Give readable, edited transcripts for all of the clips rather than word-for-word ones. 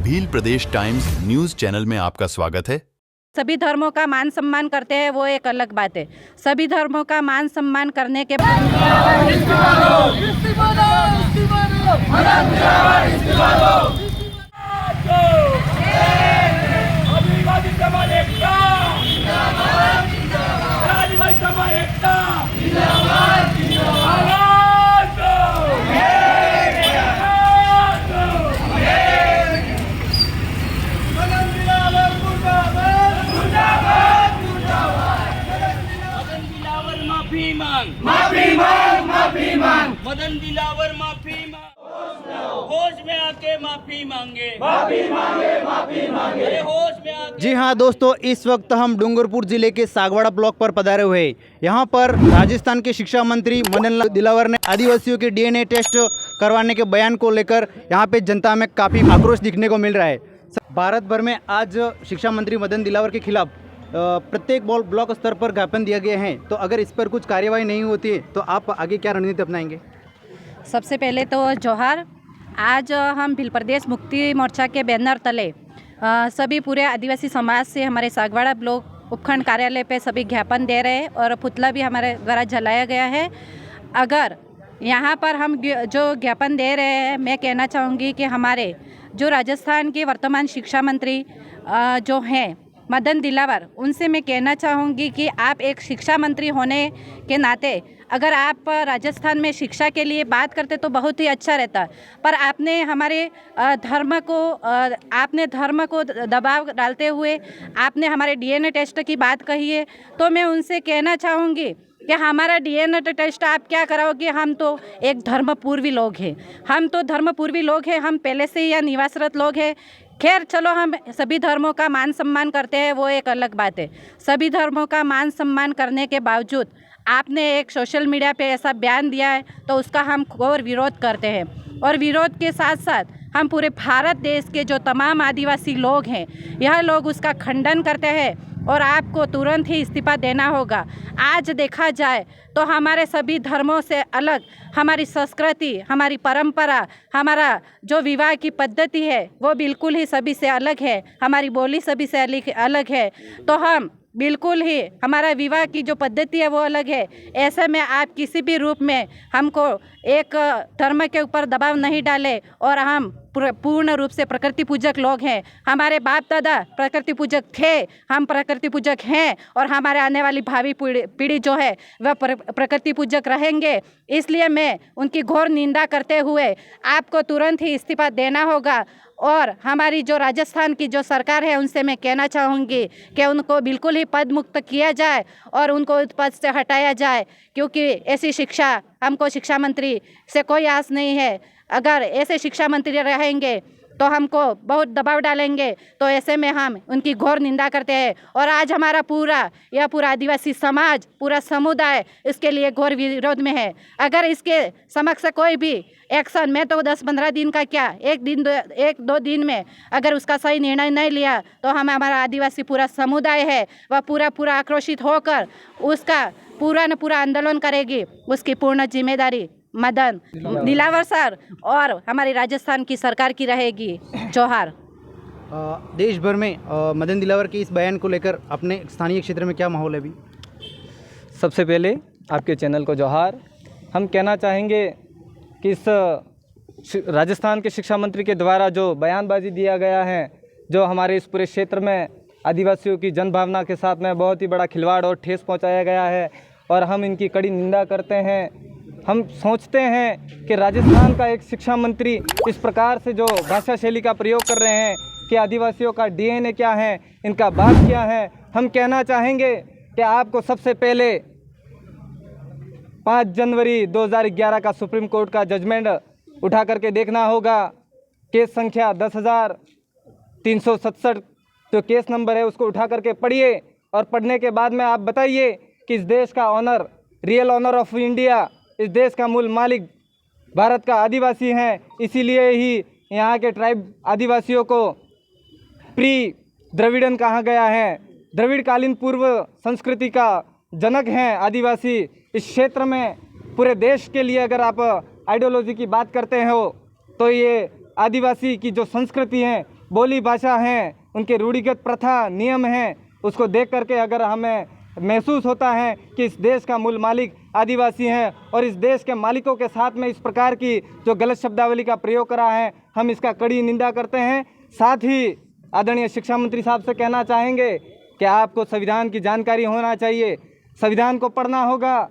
भील प्रदेश times news channel में आपका स्वागत है। सभी धर्मों का मान सम्मान करते हैं, वो एक अलग बात है। सभी धर्मों का मान सम्मान करने के माफी मांग मदन दिलावर माफी मांग, होश में आके माफी मांगे अरे होश में आके। जी हाँ दोस्तों, इस वक्त हम डूंगरपुर जिले के सागवाड़ा ब्लॉक पर पधारे हुए हैं। यहाँ पर राजस्थान के शिक्षा मंत्री मदन दिलावर ने आदिवासियों के डीएनए टेस्ट करवाने के बयान को लेकर यहाँ पे जनता में काफ़ी आक्रोश दिखने को मिल रहा है। भारत भर में आज शिक्षा मंत्री मदन दिलावर के खिलाफ प्रत्येक ब्लॉक स्तर पर ज्ञापन दिया गया है। तो अगर इस पर कुछ कार्यवाही नहीं होती है तो आप आगे क्या रणनीति अपनाएंगे? सबसे पहले तो जोहार। आज हम भील प्रदेश मुक्ति मोर्चा के बैनर तले सभी पूरे आदिवासी समाज से हमारे सागवाड़ा ब्लॉक उपखंड कार्यालय पे सभी ज्ञापन दे रहे हैं और पुतला भी हमारे द्वारा जलाया गया है। अगर यहाँ पर हम जो ज्ञापन दे रहे हैं, मैं कहना चाहूँगी कि हमारे जो राजस्थान के वर्तमान शिक्षा मंत्री जो हैं मदन दिलावर, उनसे मैं कहना चाहूँगी कि आप एक शिक्षा मंत्री होने के नाते अगर आप राजस्थान में शिक्षा के लिए बात करते तो बहुत ही अच्छा रहता, पर आपने हमारे धर्म को दबाव डालते हुए आपने हमारे डीएनए टेस्ट की बात कही है। तो मैं उनसे कहना चाहूँगी कि हमारा डीएनए टेस्ट आप क्या कराओगे? हम तो एक धर्मपूर्वी लोग हैं, हम पहले से ही यहाँ निवासरत लोग हैं। खैर चलो, हम सभी धर्मों का मान सम्मान करते हैं, वो एक अलग बात है। सभी धर्मों का मान सम्मान करने के बावजूद आपने एक सोशल मीडिया पे ऐसा बयान दिया है, तो उसका हम घोर विरोध करते हैं। और विरोध के साथ साथ हम पूरे भारत देश के जो तमाम आदिवासी लोग हैं, यह लोग उसका खंडन करते हैं और आपको तुरंत ही इस्तीफा देना होगा। आज देखा जाए तो हमारे सभी धर्मों से अलग हमारी संस्कृति, हमारी परंपरा, हमारा जो विवाह की पद्धति है वो बिल्कुल ही सभी से अलग है, हमारी बोली सभी से अलग है। तो हम बिल्कुल ही हमारा विवाह की जो पद्धति है वो अलग है। ऐसे में आप किसी भी रूप में हमको एक धर्म के ऊपर दबाव नहीं डालें। और हम पूर्ण रूप से प्रकृति पूजक लोग हैं, हमारे बाप दादा प्रकृति पूजक थे, हम प्रकृति पूजक हैं और हमारे आने वाली भावी पीढ़ी जो है वह प्रकृति पूजक रहेंगे। इसलिए मैं उनकी घोर निंदा करते हुए आपको तुरंत ही इस्तीफा देना होगा। और हमारी जो राजस्थान की जो सरकार है, उनसे मैं कहना चाहूँगी कि उनको बिल्कुल ही पद मुक्त किया जाए और उनको उस पद से हटाया जाए, क्योंकि ऐसी शिक्षा हमको शिक्षा मंत्री से कोई आस नहीं है। अगर ऐसे शिक्षा मंत्री रहेंगे तो हमको बहुत दबाव डालेंगे, तो ऐसे में हम उनकी घोर निंदा करते हैं। और आज हमारा पूरा आदिवासी समाज, पूरा समुदाय इसके लिए घोर विरोध में है। अगर इसके समक्ष कोई भी एक्शन, मैं तो 10-15 दिन का क्या, एक दो दिन में अगर उसका सही निर्णय नहीं लिया तो हमारा आदिवासी पूरा समुदाय है वह पूरा आक्रोशित होकर उसका पूरा आंदोलन करेगी। उसकी पूर्ण जिम्मेदारी मदन दिलावर सर और हमारी राजस्थान की सरकार की रहेगी। जोहार। देश भर में मदन दिलावर के इस बयान को लेकर अपने स्थानीय क्षेत्र में क्या माहौल है अभी? सबसे पहले आपके चैनल को जोहार। हम कहना चाहेंगे कि इस राजस्थान के शिक्षा मंत्री के द्वारा जो बयानबाजी दिया गया है, जो हमारे इस पूरे क्षेत्र में आदिवासियों की जनभावना के साथ में बहुत ही बड़ा खिलवाड़ और ठेस पहुंचाया गया है, और हम इनकी कड़ी निंदा करते हैं। हम सोचते हैं कि राजस्थान का एक शिक्षा मंत्री इस प्रकार से जो भाषा शैली का प्रयोग कर रहे हैं कि आदिवासियों का डीएनए क्या है, इनका बात क्या है, हम कहना चाहेंगे कि आपको सबसे पहले 5 जनवरी 2011 का सुप्रीम कोर्ट का जजमेंट उठा करके देखना होगा। केस संख्या 10,367 जो केस नंबर है उसको उठा करके पढ़िए, और पढ़ने के बाद में आप बताइए कि इस देश का owner, real owner of India, इस देश का मूल मालिक भारत का आदिवासी हैं। इसीलिए ही यहाँ के ट्राइब आदिवासियों को प्री द्रविड़न कहा गया है। द्रविड़कालीन पूर्व संस्कृति का जनक हैं आदिवासी। इस क्षेत्र में पूरे देश के लिए अगर आप आइडियोलॉजी की बात करते हो तो ये आदिवासी की जो संस्कृति है बोली भाषा हैं, उनके रूढ़िगत प्रथा नियम हैं, उसको देख करके अगर हमें महसूस होता है कि इस देश का मूल मालिक आदिवासी हैं और इस देश के मालिकों के साथ में इस प्रकार की जो गलत शब्दावली का प्रयोग करा है, हम इसका कड़ी निंदा करते हैं। साथ ही आदरणीय शिक्षा मंत्री साहब से कहना चाहेंगे कि आपको संविधान की जानकारी होना चाहिए, संविधान को पढ़ना होगा।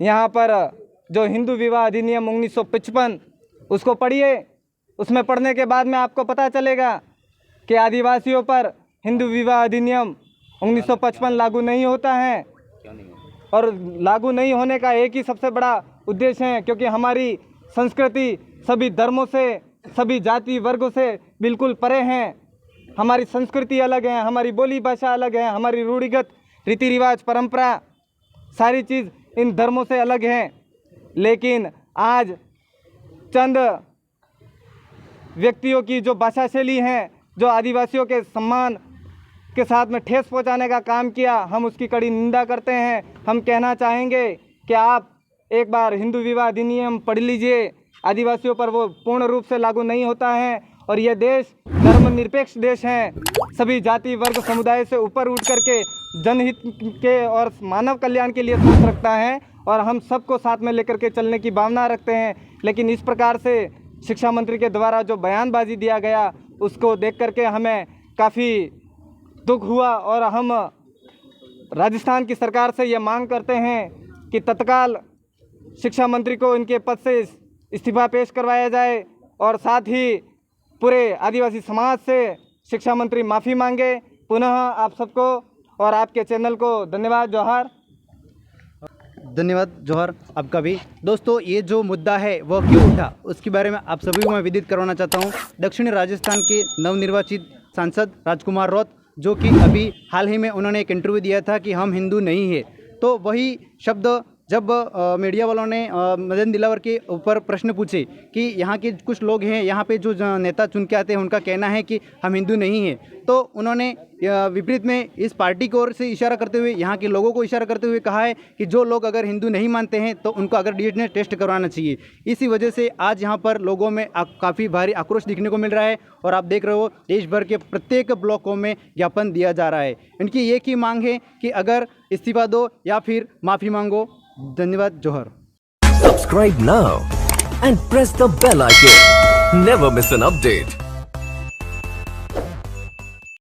यहाँ पर जो हिंदू विवाह अधिनियम 1955 उसको पढ़िए, उसमें पढ़ने के बाद में आपको पता चलेगा कि आदिवासियों पर हिंदू विवाह अधिनियम 1955 लागू नहीं होता है। और लागू नहीं होने का एक ही सबसे बड़ा उद्देश्य है क्योंकि हमारी संस्कृति सभी धर्मों से, सभी जाति वर्गों से बिल्कुल परे हैं। हमारी संस्कृति अलग है, हमारी बोली भाषा अलग है, हमारी रूढ़िगत रीति रिवाज परंपरा सारी चीज़ इन धर्मों से अलग हैं। लेकिन आज चंद व्यक्तियों की जो भाषा शैली है, जो आदिवासियों के सम्मान के साथ में ठेस पहुंचाने का काम किया, हम उसकी कड़ी निंदा करते हैं। हम कहना चाहेंगे कि आप एक बार हिंदू विवाह अधिनियम पढ़ लीजिए, आदिवासियों पर वो पूर्ण रूप से लागू नहीं होता है और ये देश धर्मनिरपेक्ष देश है। सभी जाति वर्ग समुदाय से ऊपर उठ करके जनहित के और मानव कल्याण के लिए सोच रखता है और हम सबको साथ में लेकर के चलने की भावना रखते हैं। लेकिन इस प्रकार से शिक्षा मंत्री के द्वारा जो बयानबाजी दिया गया उसको देख करके हमें काफ़ी दुख हुआ और हम राजस्थान की सरकार से ये मांग करते हैं कि तत्काल शिक्षा मंत्री को इनके पद से इस्तीफा पेश करवाया जाए और साथ ही पूरे आदिवासी समाज से शिक्षा मंत्री माफ़ी मांगे। पुनः आप सबको और आपके चैनल को धन्यवाद, जोहार। धन्यवाद, जोहर आपका भी। दोस्तों, ये जो मुद्दा है वह क्यों उठा उसके बारे में आप सभी को मैं विदित करवाना चाहता हूँ। दक्षिणी राजस्थान के नवनिर्वाचित सांसद राजकुमार रौत, जो कि अभी हाल ही में उन्होंने एक इंटरव्यू दिया था कि हम हिंदू नहीं है, तो वही शब्द जब मीडिया वालों ने मदन दिलावर के ऊपर प्रश्न पूछे कि यहाँ के कुछ लोग हैं, यहाँ पे जो नेता चुन के आते हैं उनका कहना है कि हम हिंदू नहीं हैं, तो उन्होंने विपरीत में इस पार्टी की ओर से इशारा करते हुए, यहाँ के लोगों को इशारा करते हुए कहा है कि जो लोग अगर हिंदू नहीं मानते हैं तो उनको अगर डीएनए टेस्ट करवाना चाहिए। इसी वजह से आज यहाँ पर लोगों में काफ़ी भारी आक्रोश दिखने को मिल रहा है और आप देख रहे हो देश भर के प्रत्येक ब्लॉकों में ज्ञापन दिया जा रहा है। इनकी एक ही मांग है कि अगर इस्तीफा दो या फिर माफ़ी मांगो। धन्यवाद, जोहर। Subscribe now and press the bell icon. Never miss an update.